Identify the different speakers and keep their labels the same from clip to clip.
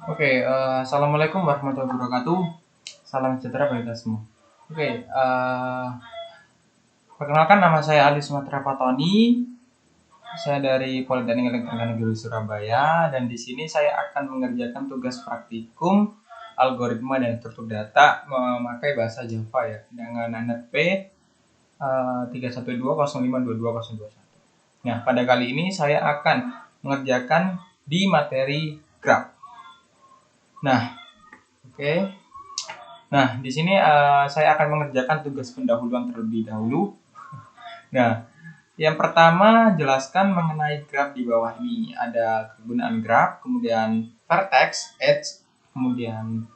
Speaker 1: Assalamualaikum warahmatullahi wabarakatuh. Salam sejahtera bagi kita semua. Perkenalkan nama saya Ali Sumatera Fatoni. Saya dari Politeknik Elektronika Negeri Surabaya dan di sini saya akan mengerjakan tugas praktikum algoritma dan struktur data memakai bahasa Java ya dengan NRP 312052201. Nah, pada kali ini saya akan mengerjakan di materi graph. Nah, oke. Nah, di sini saya akan mengerjakan tugas pendahuluan terlebih dahulu. Nah, yang pertama jelaskan mengenai graph di bawah ini. Ada kegunaan graph, kemudian vertex, edge, kemudian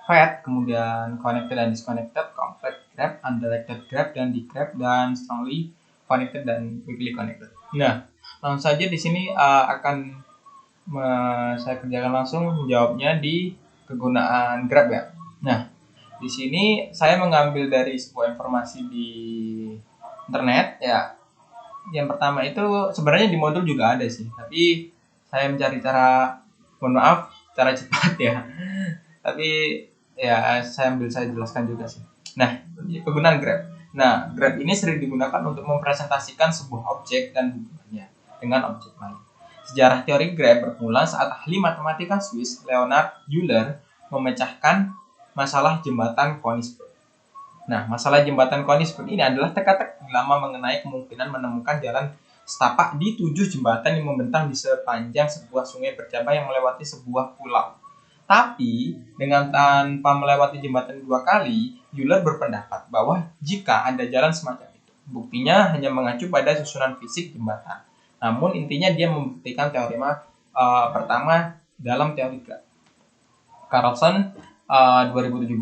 Speaker 1: fat, kemudian connected dan disconnected, complete graph, undirected graph, dan degraph, dan strongly connected dan weakly connected. Nah, langsung saja di sini saya kerjakan langsung menjawabnya di kegunaan graph ya. Nah, di sini saya mengambil dari sebuah informasi di internet ya. Yang pertama itu sebenarnya di modul juga ada sih, tapi saya mencari cara cepat ya. Tapi ya saya jelaskan juga sih. Nah, kegunaan graph. Nah, graph ini sering digunakan untuk mempresentasikan sebuah objek dan hubungannya dengan objek lain. Sejarah teori graph bermula saat ahli matematika Swiss Leonhard Euler memecahkan masalah jembatan Königsberg. Nah, masalah jembatan Königsberg ini adalah teka-teki lama mengenai kemungkinan menemukan jalan setapak di 7 jembatan yang membentang di sepanjang sebuah sungai bercabang yang melewati sebuah pulau. Tapi, dengan tanpa melewati jembatan 2 kali, Euler berpendapat bahwa jika ada jalan semacam itu, buktinya hanya mengacu pada susunan fisik jembatan. Namun, intinya dia membuktikan teorema pertama dalam teori graph. Carlson 2017.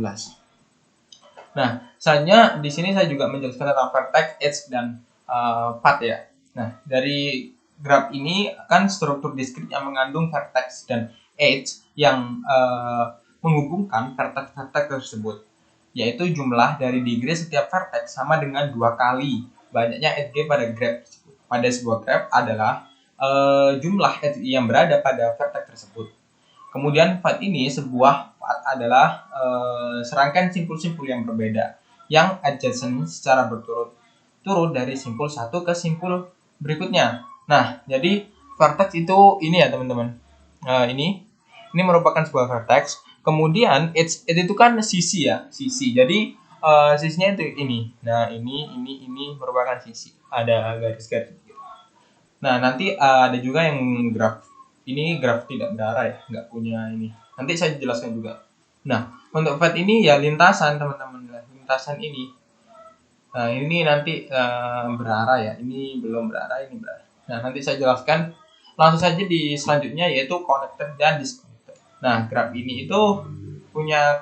Speaker 1: Nah, selanjutnya di sini saya juga menjelaskan tentang vertex, edge, dan path ya. Nah, dari graph ini kan struktur diskrit yang mengandung vertex dan edge yang menghubungkan vertex-vertex tersebut, yaitu jumlah dari degree setiap vertex sama dengan 2 kali banyaknya edge pada graph tersebut. Pada sebuah graph adalah jumlah edge yang berada pada vertex tersebut. Kemudian path ini sebuah path adalah serangkaian simpul-simpul yang berbeda yang adjacent secara berturut-turut dari simpul satu ke simpul berikutnya. Nah, jadi vertex itu ini ya teman-teman. Ini merupakan sebuah vertex. Kemudian edge itu kan sisi ya, sisi. Jadi sisinya itu ini. Nah, ini merupakan sisi. Ada garis-garis. Nah, nanti ada juga yang graf. Ini graf tidak berarah ya, nggak punya ini. Nanti saya jelaskan juga. Nah, untuk fat ini ya lintasan teman-teman. Lintasan ini. Nah, ini nanti berarah ya. Ini belum berarah, ini berarah. Nah, nanti saya jelaskan langsung saja di selanjutnya yaitu connected dan disconnected. Nah, graf ini itu punya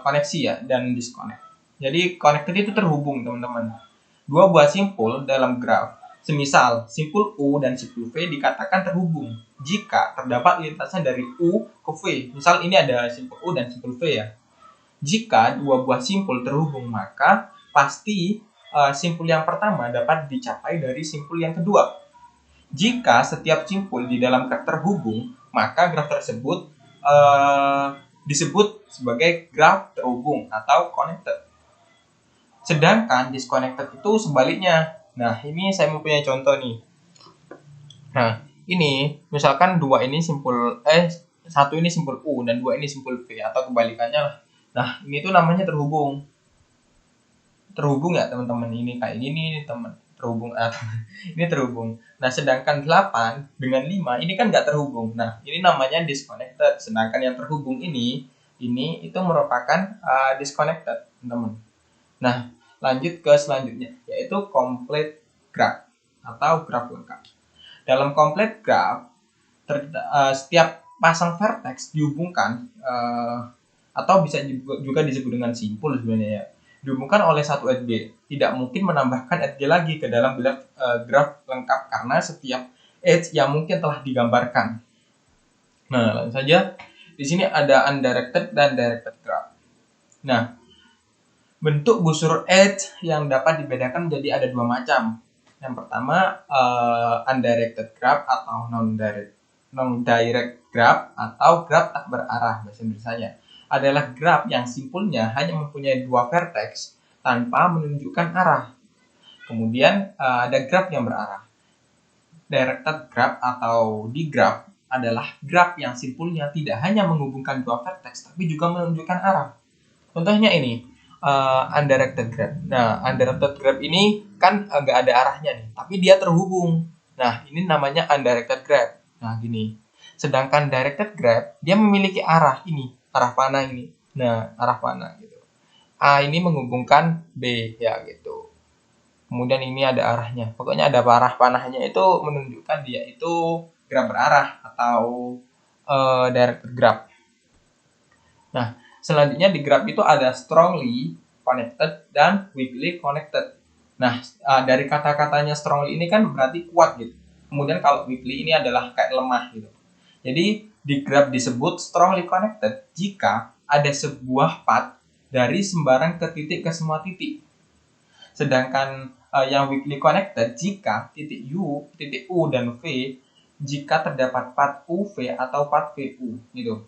Speaker 1: koneksi ya dan disconnect. Jadi connected itu terhubung teman-teman. Dua buah simpul dalam graf, semisal simpul U dan simpul V dikatakan terhubung jika terdapat lintasan dari U ke V. Misal ini ada simpul U dan simpul V ya. Jika dua buah simpul terhubung, maka pasti simpul yang pertama dapat dicapai dari simpul yang kedua. Jika setiap simpul di dalam graf terhubung, maka graf tersebut disebut sebagai graf terhubung atau connected. Sedangkan disconnected itu sebaliknya. Nah, ini saya mempunyai contoh nih. Nah, ini misalkan satu ini simpul U dan dua ini simpul V atau kebalikannya lah. Nah, ini tuh namanya terhubung. Terhubung ya teman-teman, ini kayak gini teman. Terhubung ini terhubung. Nah, sedangkan 8 dengan 5 ini kan nggak terhubung. Nah, ini namanya disconnected. Sedangkan yang terhubung ini itu merupakan disconnected, teman-teman. Nah, lanjut ke selanjutnya, yaitu complete graph atau graf lengkap. Dalam complete graph, setiap pasang vertex dihubungkan atau bisa juga disebut dengan simpul sebenarnya ya, dihubungkan oleh satu edge. Tidak mungkin menambahkan edge lagi ke dalam graf lengkap karena setiap edge yang mungkin telah digambarkan. Nah, langsung saja di sini ada undirected dan directed graph. Nah, bentuk busur edge yang dapat dibedakan menjadi ada 2 macam. Yang pertama undirected graph atau non-direct. non-direct graph atau graph tak berarah bahasa Indonesianya adalah graph yang simpulnya hanya mempunyai dua vertex tanpa menunjukkan arah. Kemudian ada graph yang berarah. Directed graph atau digraph adalah graph yang simpulnya tidak hanya menghubungkan dua vertex tapi juga menunjukkan arah. Contohnya ini, undirected graph. Nah, undirected graph ini kan nggak ada arahnya nih, tapi dia terhubung. Nah, ini namanya undirected graph. Nah, gini. Sedangkan directed graph, dia memiliki arah ini, arah panah ini. Nah, arah panah gitu. A ini menghubungkan B, ya gitu. Kemudian ini ada arahnya. Pokoknya ada arah panahnya itu menunjukkan dia itu graph berarah atau directed graph. Nah, selanjutnya di graph itu ada strongly connected dan weakly connected. Nah, dari kata-katanya strongly ini kan berarti kuat gitu. Kemudian kalau weakly ini adalah kayak lemah gitu. Jadi di graph disebut strongly connected jika ada sebuah path dari sembarang ke titik ke semua titik. Sedangkan yang weakly connected jika titik U, titik U dan V jika terdapat path UV atau path VU gitu.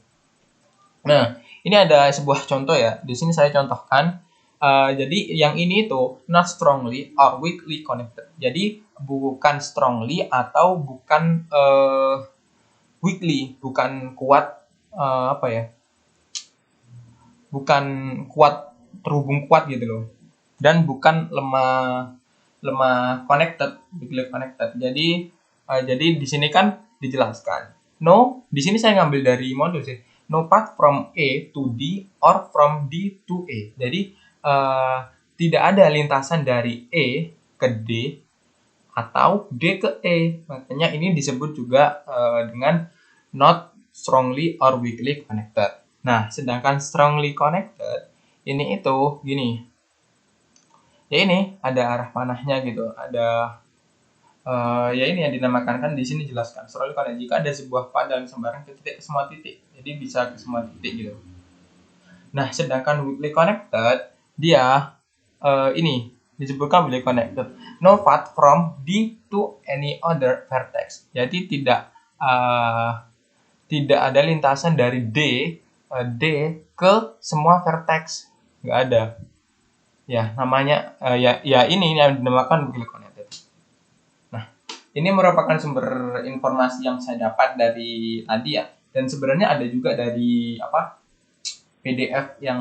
Speaker 1: Nah, ini ada sebuah contoh ya. Di sini saya contohkan. Jadi yang ini itu not strongly or weakly connected. Jadi bukan strongly atau bukan weakly, bukan kuat apa ya? Bukan kuat terhubung kuat gitu loh. Dan bukan lemah connected, weakly connected. Jadi di sini kan dijelaskan. No, di sini saya ngambil dari modul sih. No path from A to D or from D to A. Jadi tidak ada lintasan dari E ke D atau D ke E. Makanya ini disebut juga dengan not strongly or weakly connected. Nah, sedangkan strongly connected ini itu gini. Ya ini ada arah panahnya gitu. Ada ya ini yang dinamakan kan di sini jelaskan. Strongly connected jika ada sebuah path dalam sembarang ke titik ke semua titik. Jadi bisa ke semua titik gitu. Nah, sedangkan weakly connected dia ini disebutkan weakly connected. No path from D to any other vertex. Jadi tidak ada lintasan dari D ke semua vertex. Nggak ada. Ya, namanya ya ini yang dinamakan weakly connected. Nah, ini merupakan sumber informasi yang saya dapat dari tadi ya. Dan sebenarnya ada juga dari PDF yang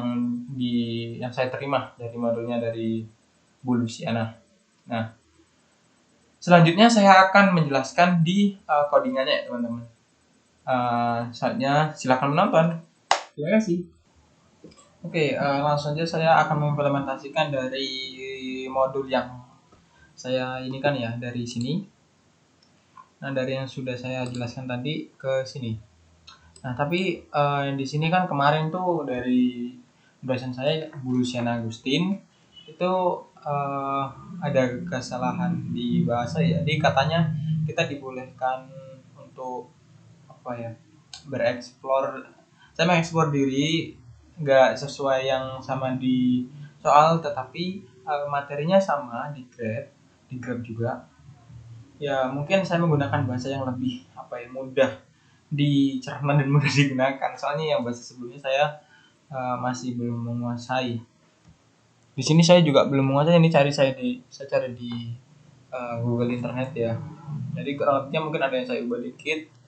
Speaker 1: saya terima dari modulnya dari Bu Luciana. Nah, selanjutnya saya akan menjelaskan di codingannya ya teman-teman. Saatnya silakan menonton. Terima kasih. Oke, langsung saja saya akan mengimplementasikan dari modul yang saya ini kan ya dari sini. Nah, dari yang sudah saya jelaskan tadi ke sini. Nah, tapi di sini kan kemarin tuh dari dosen saya Bu Luciana Agustin itu ada kesalahan di bahasa ya. Jadi katanya kita dibolehkan untuk bereksplor. Saya mengeksplor diri nggak sesuai yang sama di soal, tetapi materinya sama di grab juga. Ya mungkin saya menggunakan bahasa yang lebih mudah dicerna dan mudah digunakan. Soalnya yang bahasa sebelumnya saya masih belum menguasai. Di sini saya juga belum menguasai. Ini saya cari di Google Internet ya. Jadi kurang lebihnya mungkin ada yang saya ubah dikit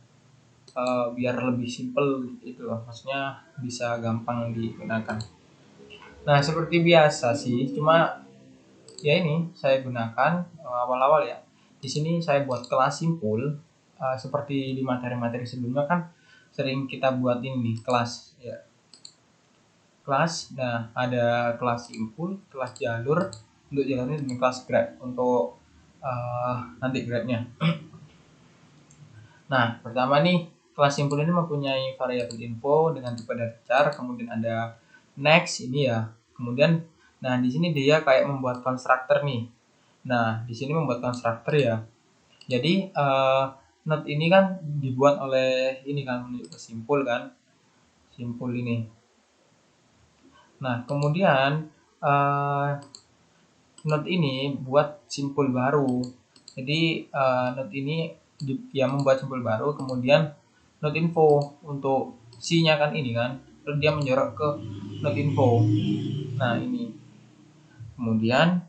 Speaker 1: biar lebih simple gitu loh. Maksudnya bisa gampang digunakan. Nah seperti biasa sih, cuma ya ini saya gunakan awal-awal ya. Di sini saya buat kelas simpul seperti di materi-materi sebelumnya kan sering kita buat ini kelas ya. Kelas, nah ada kelas simpul, kelas jalur untuk jalurnya dan kelas grab untuk nanti grabnya. Nah pertama nih kelas simpul ini mempunyai variabel info dengan tipe char, kemudian ada next ini ya. Kemudian nah di sini dia kayak membuat konstruktor nih. Nah, di sini membuat konstruktor ya. Jadi node ini kan dibuat oleh ini kan menunjuk ke simpul kan. Simpul ini. Nah, kemudian node ini buat simpul baru. Jadi node ini membuat simpul baru, kemudian not info untuk C-nya kan ini kan, terus dia menjorok ke not info. Nah ini, kemudian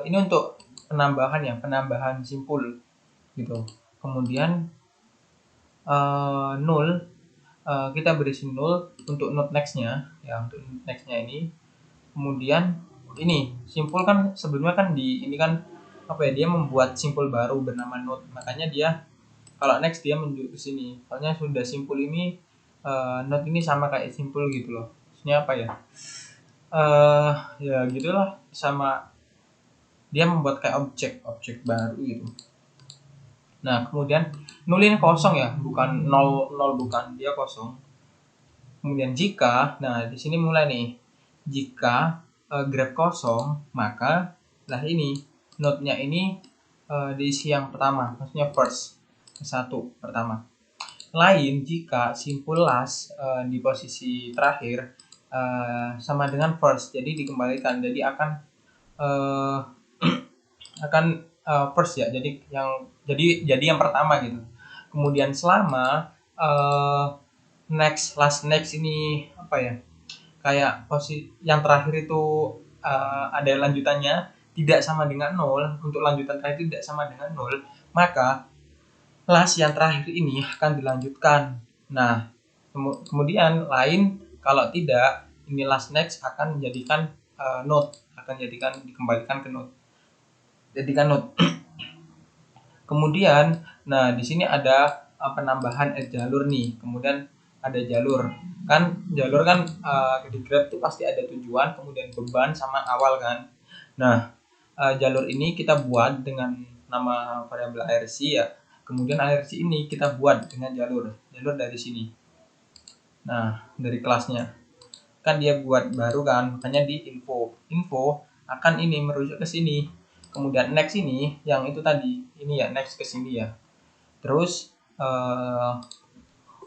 Speaker 1: ini untuk penambahan simpul gitu. Kemudian null, kita berisi null untuk node nextnya ya, untuk nextnya ini. Kemudian ini simpul kan sebelumnya kan ini kan dia membuat simpul baru bernama node, makanya dia kalau next dia menuju ke sini. Soalnya sudah simpul ini node ini sama kayak simpul gitu loh. Maksudnya apa ya? Ya gitulah, sama dia membuat kayak objek baru gitu. Nah, kemudian null ini kosong ya, bukan nol bukan, dia kosong. Kemudian jika, nah di sini mulai nih, jika grab kosong, maka lah ini node-nya ini diisi yang pertama, maksudnya first, satu pertama. Lain jika simpul last di posisi terakhir sama dengan first, jadi dikembalikan, jadi akan first ya, jadi yang pertama gitu. Kemudian selama last next ini kayak posisi yang terakhir itu ada lanjutannya tidak sama dengan 0, untuk lanjutan terakhir tidak sama dengan 0, maka last yang terakhir ini akan dilanjutkan. Nah, kemudian lain kalau tidak, ini last next akan menjadikan node, dikembalikan ke node. Jadikan node. Kemudian, nah di sini ada penambahan jalur nih. Kemudian ada jalur kan di grab itu pasti ada tujuan, kemudian beban sama awal kan. Nah, jalur ini kita buat dengan nama variabel ARC ya. Kemudian ARC ini kita buat dengan jalur dari sini. Nah, dari kelasnya kan dia buat baru kan, makanya di info akan ini merujuk ke sini. Kemudian next ini yang itu tadi, ini ya next ke sini ya. Terus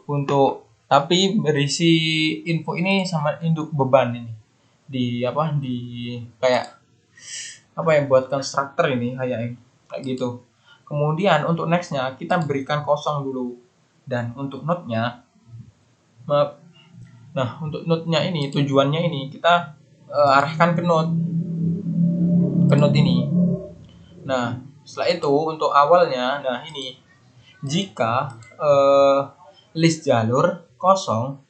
Speaker 1: untuk tapi berisi info ini sama induk beban ini di kayak buat konstruktor ini kayak gitu. Kemudian untuk nextnya kita berikan kosong dulu, dan untuk node-nya untuk node-nya ini tujuannya ini kita arahkan ke node ini. Nah, setelah itu untuk awalnya, nah ini jika list jalur kosong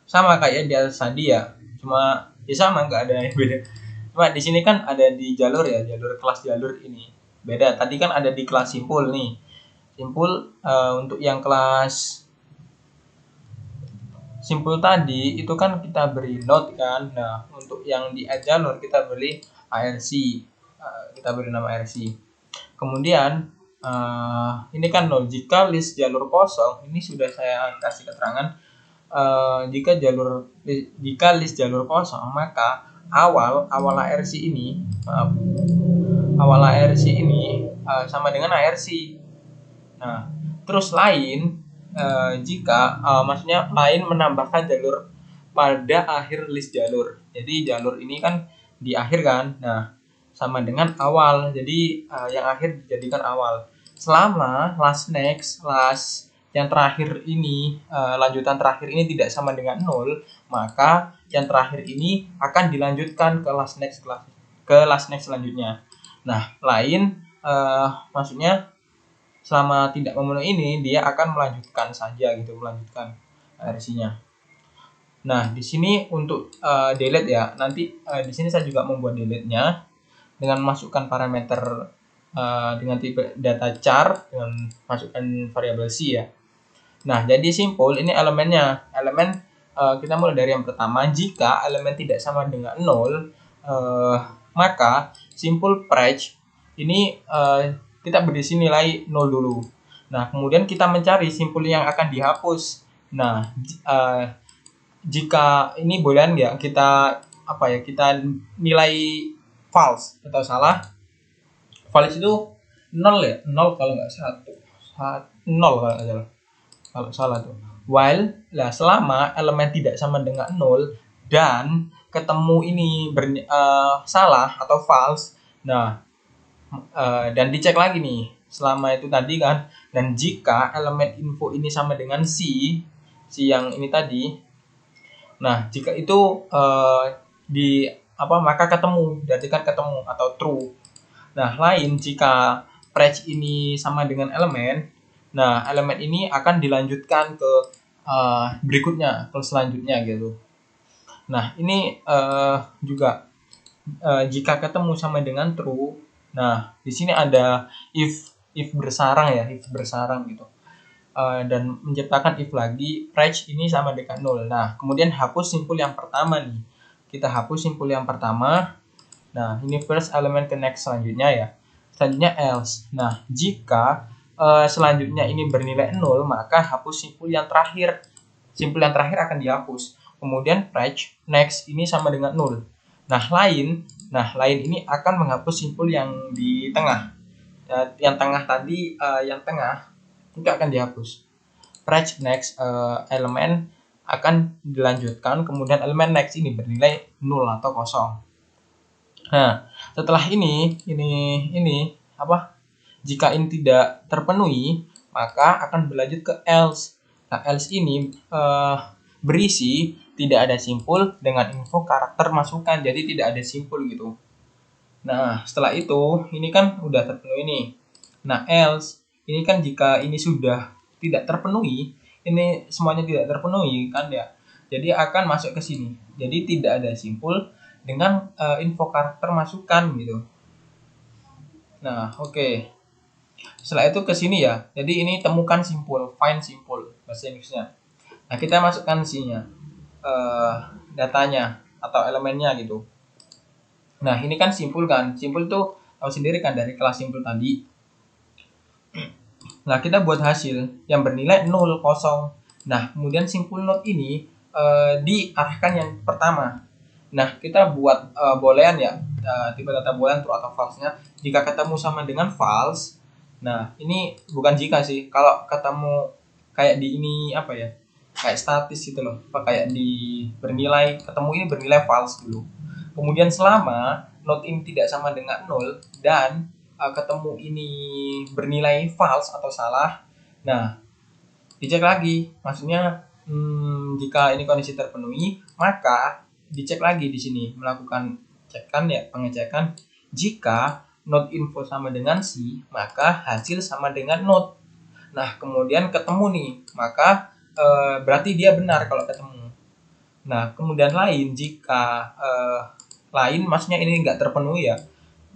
Speaker 1: sama kayak di atas tadi ya, cuma ya sama, nggak ada yang beda. Cuma di sini kan ada di jalur ya, kelas jalur ini beda. Tadi kan ada di kelas simpul nih. Simpul untuk yang kelas simpul tadi itu kan kita beri node kan. Nah, untuk yang di jalur kita beri ARC. Kita beri nama ARC. Kemudian ini kan nol. Jika list jalur kosong, ini sudah saya kasih keterangan. Jika list jalur kosong, maka awal ARC ini sama dengan ARC. Nah, terus lain jika maksudnya lain menambahkan jalur pada akhir list jalur. Jadi jalur ini kan di akhir kan. Nah, sama dengan awal, jadi yang akhir dijadikan awal. Selama last yang terakhir ini lanjutan terakhir ini tidak sama dengan 0, maka yang terakhir ini akan dilanjutkan ke last next selanjutnya. Nah, lain maksudnya selama tidak memenuhi ini dia akan melanjutkan RC-nya. Nah, di sini untuk delete ya, nanti di sini saya juga membuat delete-nya dengan masukkan parameter dengan tipe data char dengan masukkan variabel C ya. Nah, jadi simpul ini elemennya. Kita mulai dari yang pertama. Jika elemen tidak sama dengan 0, maka simpul preg ini kita berisi nilai 0 dulu. Nah, kemudian kita mencari simpul yang akan dihapus. Nah, jika ini boolean ya, kita nilai false atau salah. False itu 0 ya, 0 kalau nggak 1, 0 kalau nggak salah. Kalau salah tuh. While selama elemen tidak sama dengan 0 dan ketemu ini salah atau false. Nah, dan dicek lagi nih. selama itu tadi kan. Dan jika elemen info ini sama dengan si yang ini tadi, nah jika itu di apa maka ketemu, diartikan ketemu atau true. Nah lain jika prej ini sama dengan elemen, nah elemen ini akan dilanjutkan ke berikutnya, ke selanjutnya gitu. Nah ini juga jika ketemu sama dengan true, nah di sini ada if bersarang ya, if bersarang gitu. Dan menciptakan if lagi, prej ini sama dengan 0. Nah, kemudian hapus simpul yang pertama nih. Kita hapus simpul yang pertama. Nah, ini first element ke next selanjutnya ya. Selanjutnya else. Nah, jika selanjutnya ini bernilai 0, maka hapus simpul yang terakhir. Simpul yang terakhir akan dihapus. Kemudian prej next ini sama dengan 0. Nah, lain ini akan menghapus simpul yang di tengah. Yang tengah tadi, yang tengah itu akan dihapus. Prej next elemen akan dilanjutkan, kemudian elemen next ini bernilai 0 atau kosong. Nah, setelah ini apa? Jika ini tidak terpenuhi, maka akan berlanjut ke else. Nah, else ini berisi tidak ada simpul dengan info karakter masukan, jadi tidak ada simpul gitu. Nah, setelah itu ini kan udah terpenuhi nih. Nah, else ini kan jika ini sudah tidak terpenuhi, ini semuanya tidak terpenuhi kan ya. Jadi akan masuk ke sini. Jadi tidak ada simpul dengan info karakter masukan gitu. Nah, oke. Setelah itu ke sini ya. Jadi ini temukan simpul, find simpul bahasa Inggrisnya. Nah, kita masukkan sini datanya atau elemennya gitu. Nah, ini kan simpul kan. Simpul tuh tahu sendiri kan dari kelas simpul tadi. Nah, kita buat hasil yang bernilai 0, kosong. Nah, kemudian simpul not ini diarahkan yang pertama. Nah, kita buat boolean ya, tipe data boolean true atau false-nya. Jika ketemu sama dengan false, nah ini bukan jika sih. Kalau ketemu kayak di ini apa ya, kayak statis gitu loh. Apa kayak di bernilai, ketemu ini bernilai false dulu. Kemudian selama not ini tidak sama dengan 0 dan ketemu ini bernilai false atau salah, nah dicek lagi, maksudnya jika ini kondisi terpenuhi, maka dicek lagi di sini, melakukan cekan ya, pengecekan. Jika not info sama dengan si, maka hasil sama dengan not. Nah kemudian ketemu nih, maka berarti dia benar kalau ketemu. Nah kemudian lain, jika lain maksudnya ini nggak terpenuhi ya,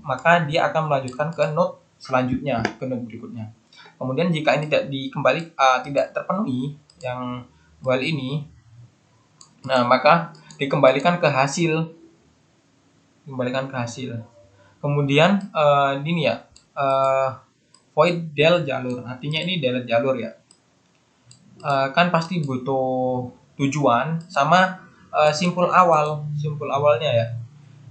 Speaker 1: maka dia akan melanjutkan ke node selanjutnya, ke node berikutnya. Kemudian jika ini tidak terpenuhi yang while ini, nah maka dikembalikan ke hasil, Kemudian ini ya, void del jalur, artinya ini delete jalur ya. Kan pasti butuh tujuan sama simpul awalnya ya.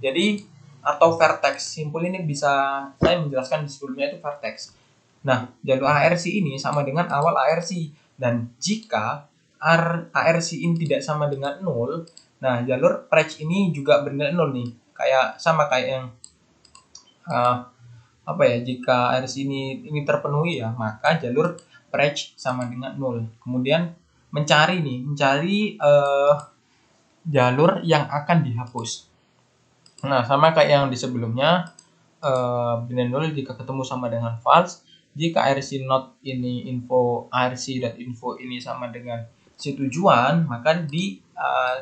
Speaker 1: Jadi atau vertex, simpul ini bisa saya menjelaskan di sebelumnya itu vertex. Nah, jalur ARC ini sama dengan awal ARC, dan jika ARC ini tidak sama dengan 0, nah jalur prej ini juga bernilai 0 nih. Kayak yang jika ARC ini terpenuhi ya, maka jalur prej sama dengan 0. Kemudian mencari jalur yang akan dihapus. Nah, sama kayak yang di sebelumnya, bernilai 0 jika ketemu sama dengan false. Jika ARC not ini ARC.info ini sama dengan si tujuan, maka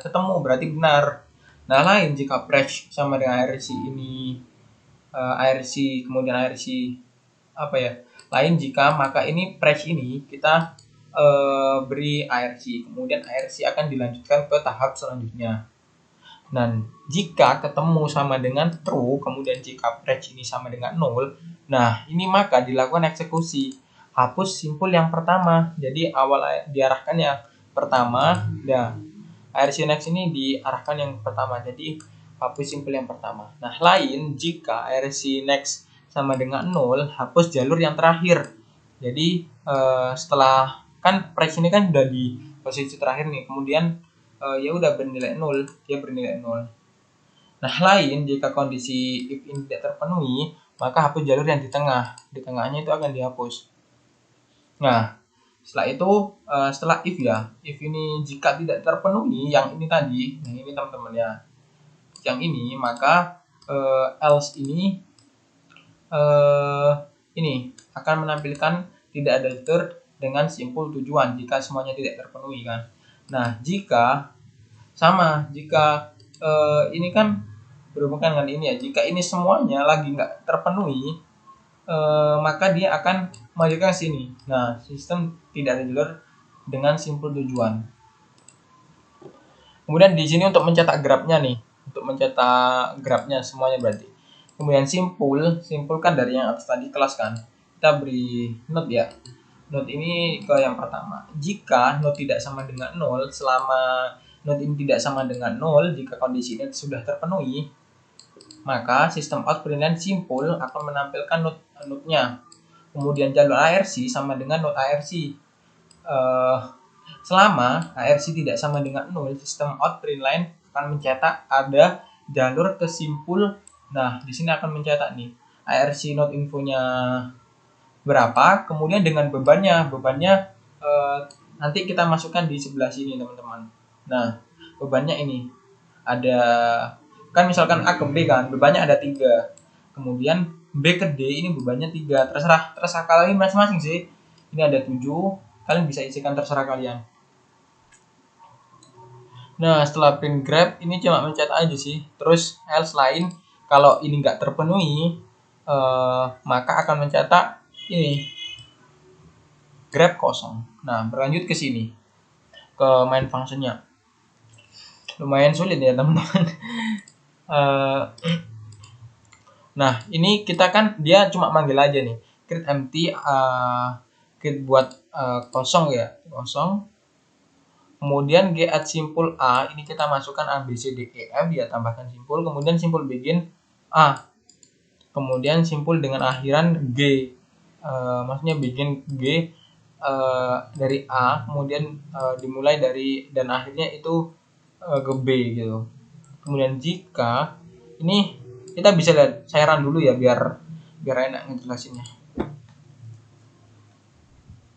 Speaker 1: ketemu berarti benar. Nah, lain jika prej sama dengan ARC ini kemudian ARC lain jika, maka ini prej ini kita beri ARC, kemudian ARC akan dilanjutkan ke tahap selanjutnya. Dan jika ketemu sama dengan true, kemudian jika prej ini sama dengan 0, nah ini maka dilakukan eksekusi, hapus simpul yang pertama. Jadi awal diarahkan yang pertama, dan ARC next ini diarahkan yang pertama, jadi hapus simpul yang pertama. Nah, lain jika ARC next sama dengan 0, hapus jalur yang terakhir. Jadi setelah kan prej ini kan udah di posisi terakhir nih, kemudian ya udah bernilai 0, dia bernilai 0. Nah, lain jika kondisi if ini tidak terpenuhi, maka hapus jalur yang di tengah. Di tengahnya itu akan dihapus. Nah, setelah itu setelah if ya, if ini jika tidak terpenuhi yang ini tadi, yang ini teman-teman ya, yang ini, maka else ini akan menampilkan tidak ada jalur dengan simpul tujuan jika semuanya tidak terpenuhi kan. Nah, jika ini kan berhubungan dengan ini ya, jika ini semuanya lagi nggak terpenuhi, maka dia akan majukan sini. Nah, sistem tidak ada jalur dengan simpul tujuan. Kemudian di sini untuk mencetak grafnya nih, untuk mencetak grafnya semuanya berarti. Kemudian simpul kan dari yang atas tadi kelas kan. Kita beri note ya. Note ini ke yang pertama. Jika note tidak sama dengan 0, selama note ini tidak sama dengan 0, jika kondisi ini sudah terpenuhi, maka sistem out perintilan simpul akan menampilkan note-nya. Kemudian jalur ARC sama dengan note ARC. Selama ARC tidak sama dengan 0, sistem out println akan mencetak ada jalur ke simpul. Nah, di sini akan mencetak nih ARC note infonya berapa, kemudian dengan bebannya nanti kita masukkan di sebelah sini teman-teman. Nah, bebannya ini ada kan, misalkan A ke B kan, bebannya ada 3. Kemudian B ke D ini bebannya 3. Terserah kalian masing-masing sih. Ini ada 7. Kalian bisa isikan terserah kalian. Nah, setelah print grab ini cuma mencetak aja sih. Terus else lain kalau ini nggak terpenuhi, maka akan mencetak ini grab kosong. Nah, berlanjut ke sini ke main functionnya. Lumayan sulit ya teman-teman. Nah, ini kita kan dia cuma manggil aja nih, create empty, create buat kosong ya, kosong. Kemudian get simpul A, ini kita masukkan A, B, C, D, E, F, dia tambahkan simpul. Kemudian simpul begin A. Kemudian simpul dengan akhiran G. Maksudnya begin G dari A, kemudian dimulai dari dan akhirnya itu ke B gitu. Kemudian jika ini kita bisa lihat, saya run dulu ya biar enak ngejelasinnya.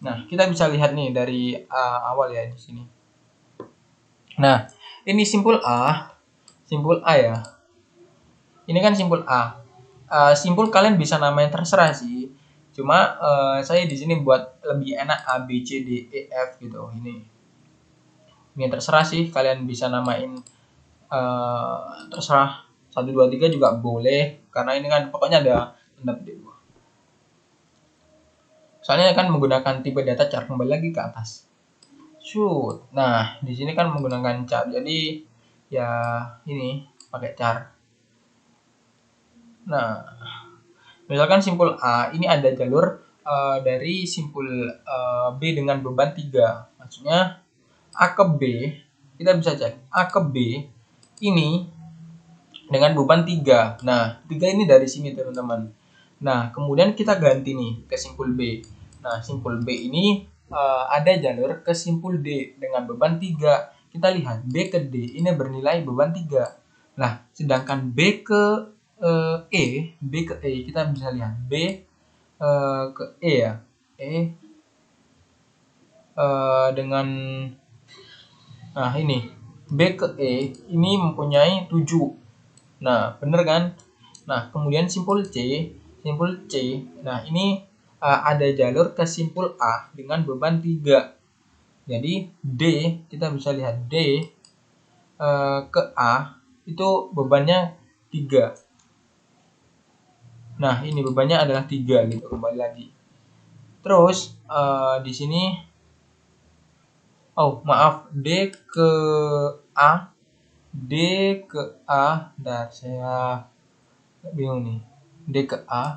Speaker 1: Nah, kita bisa lihat nih dari awal ya di sini. Nah, ini simpul A ya. Ini kan simpul A. Simpul kalian bisa namain terserah sih. Cuma saya di sini buat lebih enak A, B, C, D, E, F gitu. Ini terserah sih, kalian bisa namain terserah 1, 2, 3 juga boleh, karena ini kan pokoknya ada tanda petik. Soalnya kan menggunakan tipe data char, kembali lagi ke atas. Shoot. Nah, di sini kan menggunakan char, jadi ya ini pakai char. Nah, misalkan simpul A ini ada jalur dari simpul B dengan beban 3. Maksudnya A ke B, kita bisa cek A ke B ini dengan beban 3. Nah, 3 ini dari sini teman-teman. Nah, kemudian kita ganti nih ke simpul B. Nah, simpul B ini ada jalur ke simpul D dengan beban 3. Kita lihat B ke D ini bernilai beban 3. Nah, sedangkan B ke kita bisa lihat B ke E ya. Dengan nah ini B ke E ini mempunyai 7. Nah, bener kan? Nah, kemudian simpul C. Nah, ini ada jalur ke simpul A dengan beban 3. Jadi D, kita bisa lihat D ke A itu bebannya 3. Nah, ini bebannya adalah 3 gitu, kembali lagi. Terus di sini maaf, D ke A, dan saya bingung nih. D ke A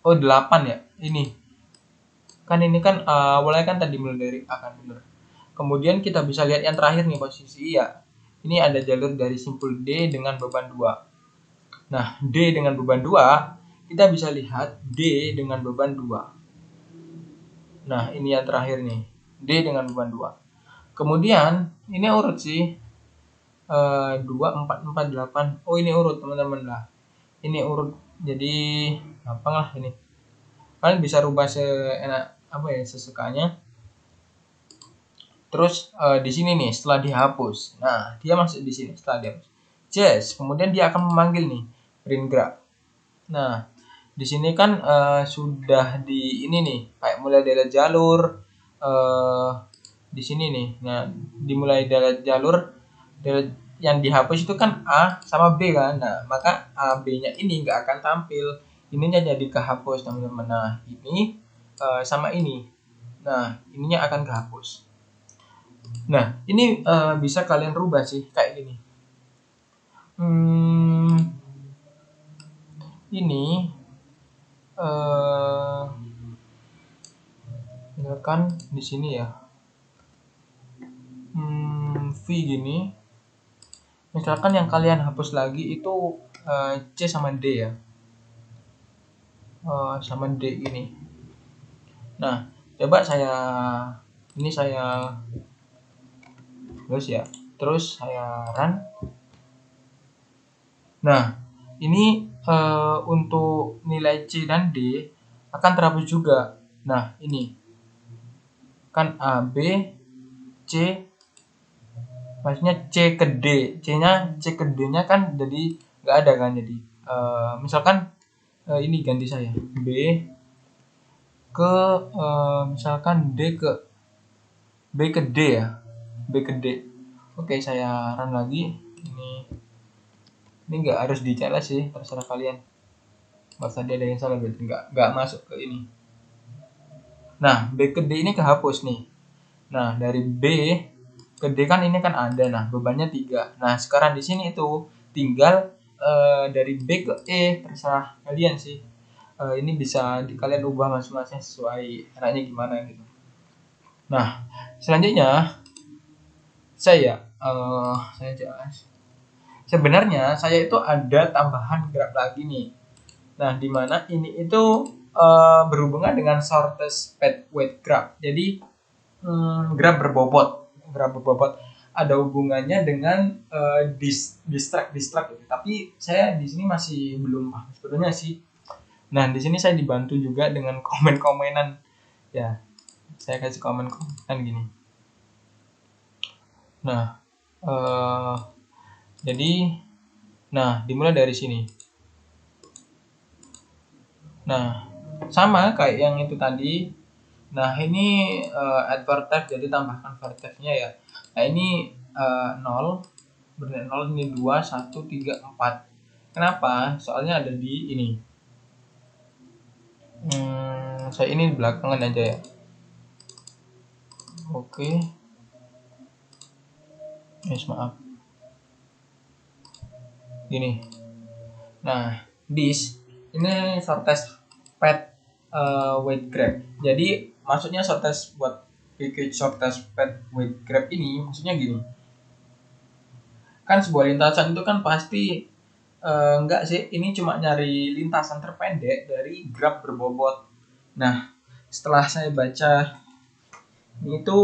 Speaker 1: 8 ya. Ini kan awalnya kan tadi mulai dari A kan, bener. Kemudian kita bisa lihat yang terakhir nih posisi ya. Ini ada jalur dari simpul D dengan beban 2. Nah, D dengan beban 2, kita bisa lihat D dengan beban 2. Nah, ini yang terakhir nih. D dengan beban 2. Kemudian, ini urut sih. 2 4 4 8. Oh, ini urut teman-teman lah. Ini urut. Jadi gampang lah ini. Kalian bisa rubah seenak apa ya, sesukanya. Terus di sini nih setelah dihapus. Nah, dia masuk di sini setelah dihapus. Yes, kemudian dia akan memanggil nih print graph. Nah, di sini kan sudah di ini nih, kayak mulai dari jalur di sini nih. Nah, dimulai dari jalur yang dihapus itu kan A sama B kan. Nah, maka A B-nya ini nggak akan tampil. Ininya jadi kehapus teman-teman. Nah, ini sama ini. Nah, ininya akan kehapus. Nah, ini bisa kalian rubah sih kayak gini. Ini misalkan di sini ya. V gini. Misalkan yang kalian hapus lagi itu C sama D ya. Sama D ini. Nah, coba saya terus ya. Terus saya run. Nah, ini untuk nilai C dan D akan terhapus juga. Nah, ini kan A, B, C, maksudnya C ke D. C ke D-nya kan jadi nggak ada kan. Jadi misalkan ini ganti saya B ke misalkan B ke D ya. B ke D. Oke, saya run lagi. Ini nggak harus dicek sih, terserah kalian. Pas tadi ada yang salah berarti nggak masuk ke ini. Nah, B ke D ini kehapus nih. Nah, dari B ke D kan ini kan ada. Nah, bebannya 3. Nah, sekarang di sini itu tinggal dari B ke E, terserah kalian sih. Ini bisa kalian ubah masing-masing sesuai enaknya gimana gitu. Nah, selanjutnya saya jelas. Sebenarnya saya itu ada tambahan graph lagi nih. Nah, dimana ini itu berhubungan dengan shortest path weight graph. Jadi graph berbobot ada hubungannya dengan distract gitu. Tapi saya di sini masih belum paham sebetulnya sih. Nah, di sini saya dibantu juga dengan komen-komenan. Ya, saya kasih komen-komenan gini. Nah, jadi dimulai dari sini. Nah, sama kayak yang itu tadi. Nah, ini add vertex, jadi tambahkan vertexnya ya. Nah, ini 0, bernilai 0, ini 2, 1, 3, 4. Kenapa? Soalnya ada di ini. Saya ini belakangan aja ya. Oke. Yes, maaf. Gini. Nah, ini shortest path weight graph. Jadi maksudnya shortest buat package shortest path weight graph ini maksudnya gini. Kan sebuah lintasan itu kan pasti enggak sih, ini cuma nyari lintasan terpendek dari graph berbobot. Nah, setelah saya baca itu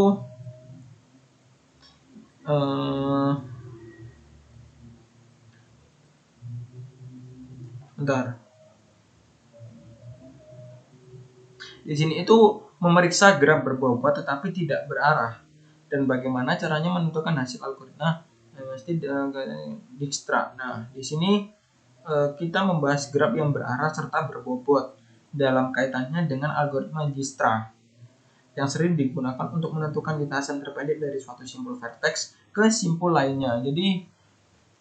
Speaker 1: bentar. Di sini itu memeriksa graf berbobot tetapi tidak berarah dan bagaimana caranya menentukan hasil algoritma mesti Dijkstra. Nah, di sini kita membahas graf yang berarah serta berbobot dalam kaitannya dengan algoritma Dijkstra yang sering digunakan untuk menentukan lintasan terpendek dari suatu simpul vertex ke simpul lainnya. Jadi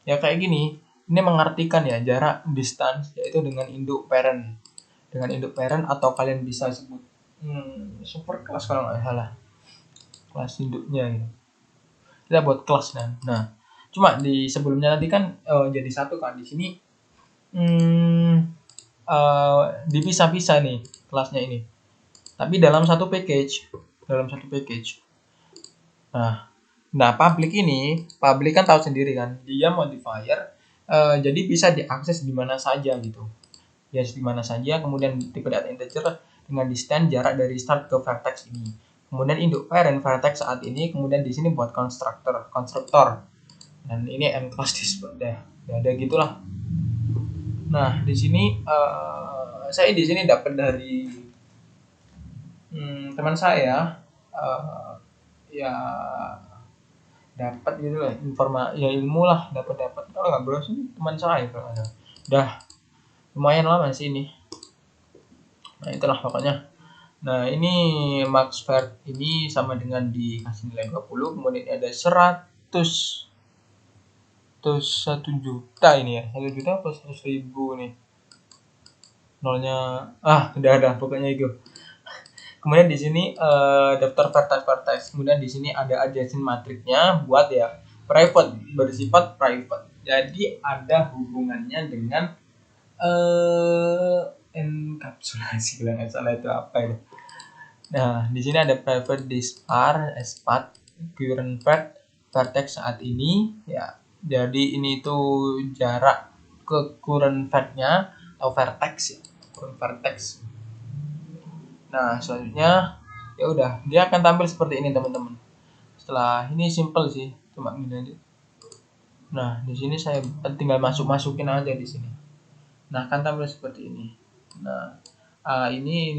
Speaker 1: ya kayak gini, ini mengartikan ya jarak distance yaitu dengan induk parent. Dengan induk parent atau kalian bisa sebut super kelas kalau nggak salah, kelas induknya gitu. Kita buat kelas kan. Nah, cuma di sebelumnya nanti kan jadi satu kan di sini dipisah-pisah nih kelasnya ini. Tapi dalam satu package. Nah, public kan tahu sendiri kan, dia modifier, jadi bisa diakses di mana saja gitu. Ya, di mana saja. Kemudian tipe data integer dengan distance jarak dari start ke vertex ini. Kemudian induk parent vertex saat ini. Kemudian di sini buat konstruktor. dan ini end class display ya ada gitulah. Nah di sini saya di sini dapat dari teman saya, ya dapat gitu lah ya ilmu lah, dapat kalau nggak berhasil teman saya kalau ada udah lumayan lama sih ini. Nah itulah pokoknya. Nah ini max fair ini sama dengan dikasih nilai 20, kemudian ada 100 terus 1 juta ini ya, 1 juta apa 100.000 nih nolnya, udah pokoknya itu. Kemudian di sini daftar Vertex. Kemudian di sini ada adjacent matrixnya buat ya private, bersifat private. Jadi ada hubungannya dengan enkapsulasi kalau nggak salah itu apa ya. Nah di sini ada private dispar path current vertex saat ini ya. Jadi ini tuh jarak ke current nya atau vertex ya, current vertex. Nah selanjutnya ya udah dia akan tampil seperti ini teman-teman. Setelah ini simple sih, cuma gini aja. Nah di sini saya tinggal masukin aja di sini. Nah akan tampil seperti ini. Nah ini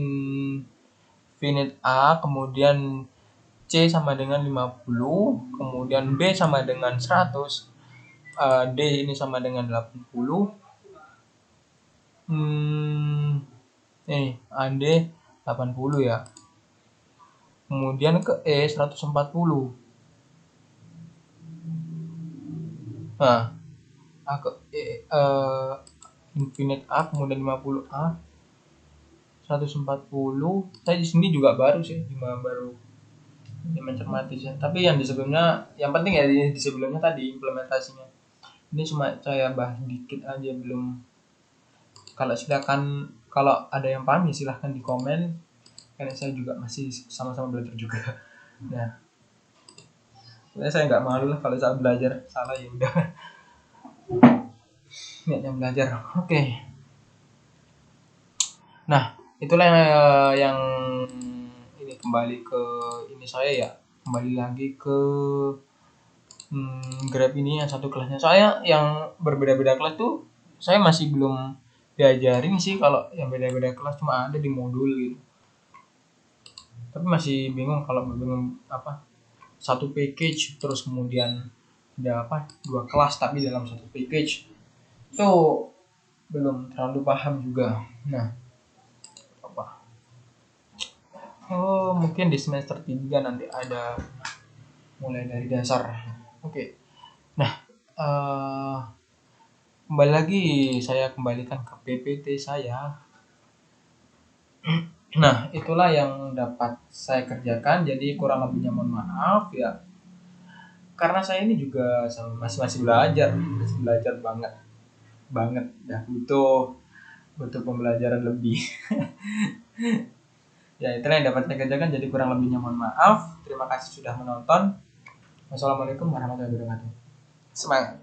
Speaker 1: infinite A, kemudian C sama dengan 50, kemudian B sama dengan 100, D ini sama dengan 80. Nih AD 80 ya. Kemudian ke E 140. Nah, ke E, infinite A kemudian 50A 140. Saya di sini juga baru sih, cuma baru ini mencermati sih. Tapi yang di sebelumnya, yang penting ya di sebelumnya tadi implementasinya. Ini cuma saya bahas dikit aja, belum. Kalau ada yang paham ya silahkan di komen, karena saya juga masih sama-sama belajar juga. Nah, sebenarnya saya nggak malu lah kalau saya belajar salah, ya udah niatnya belajar. Oke. Nah itulah yang ini kembali ke ini saya ya, kembali lagi ke Grab ini yang satu kelasnya. Saya yang berbeda-beda kelas tuh saya masih belum diajarin sih, kalau yang beda-beda kelas cuma ada di modul gitu. Tapi masih bingung kalau bingung apa satu package terus kemudian ada apa 2 kelas tapi dalam satu package itu belum terlalu paham juga. Nah apa mungkin di semester 3 nanti ada mulai dari dasar. Oke. Nah kembali lagi saya kembalikan ke PPT saya. Nah itulah yang dapat saya kerjakan, jadi kurang lebihnya mohon maaf ya, karena saya ini juga masih belajar banget ya, butuh pembelajaran lebih. Ya itulah yang dapat saya kerjakan, jadi kurang lebihnya mohon maaf. Terima kasih sudah menonton. Wassalamualaikum warahmatullahi wabarakatuh. Semangat.